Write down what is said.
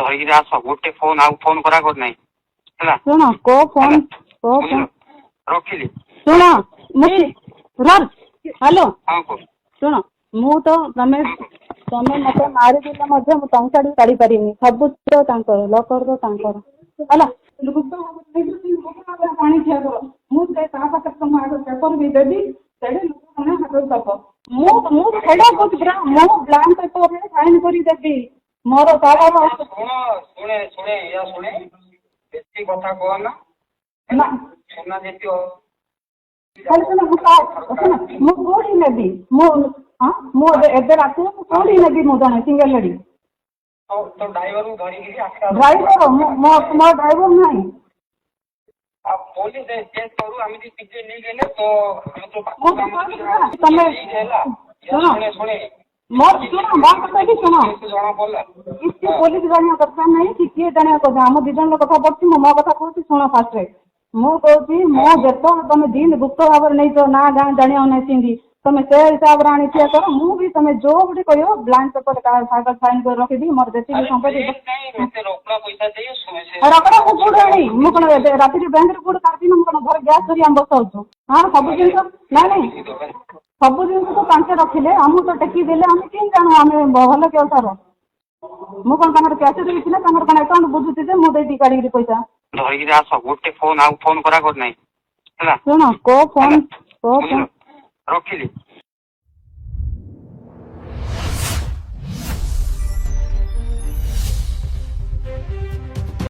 ଧରିକିରି ଆସ ଗୋଟେ ଫୋନ୍ ଆଉ ଫୋନ୍ କରା କରି ନାହିଁ ହେଲା। ଶୁଣ କୋ ଫୋନ୍ ରଖିଲି। ଶୁଣ ହ୍ୟାଲୋ ହଁ କୁହ। ଶୁଣ ମୁଁ ତ ତମେ ମତେ ମାରିଦେଲେ ମଧ୍ୟ ମୁଁ ଟଙ୍କା ବି କାଢି ପାରିନି। ସବୁ ତାଙ୍କର ଲକର ତାଙ୍କର ହେଲା। ପାଣି ଖିଆ କର ମୁଁ ତା ପାଖରେ ତମ ଆଗ ପେପର ବି ଦେବି ସେଠି ଲୋକମାନେ ହାତରେ ଦବ। ମୁଁ ସେଇଟା କହୁଛି ପୁରା ମୁଁ ବ୍ଲାଙ୍କ ପେପରରେ ସାଇନ୍ କରି ଦେବି। ମୋର ଶୁଣେ ବେଶୀ କଥା କହନା। ସୁନା ଯେତିକ ମୁଁ କୋଉଠି ନେବି ମୁଁ ଏବେ ରାତିରେ ମୁଁ କୋଉଠି ନେବି ମୁଁ ଜଣେ ସିଙ୍ଗଲ ଲେଡି ତ ଡ୍ରାଇଭରକୁ ଧରିକିରି ଡ୍ରାଇଭର ମୋ ଡ୍ରାଇଭର ନାହିଁ। पुलिस चेक करू आम टिके नहीं गले तो तमे सुने सुने जना पड़ा पुलिस जाना कथा नहीं कि किए जाना कथा आम दी जन कथा पड़ी मो कथा कहूँ शुण फास्ट मु कहूँ मो जो तुम दिन गुप्त भाव नहीं तो ना गाँ जाना नहीं सिंधी तुम से हिसाब से आनी कर मु भी तुम जो भी कह ब्लांक पेपर कागज साइन कर रखी मोर जी संपत्ति रकड़ा को कौट आनी मुझे कौन राति बैंक कौट काटि कौन घर गैस धरी आम बसाऊँ हाँ सब जिन ना नहीं सब जिन तो तांके रखिले आमको तो टेकी देले आम कि जानू आम भल के सार मु कौन कैसे देवी थे कौन अकाउंट बुझुती जे मुझे काढ़ी पैसा धरिकिरी आस गोटे फोन आउ फोन करा कर नहीं शुण को फोन रखिली।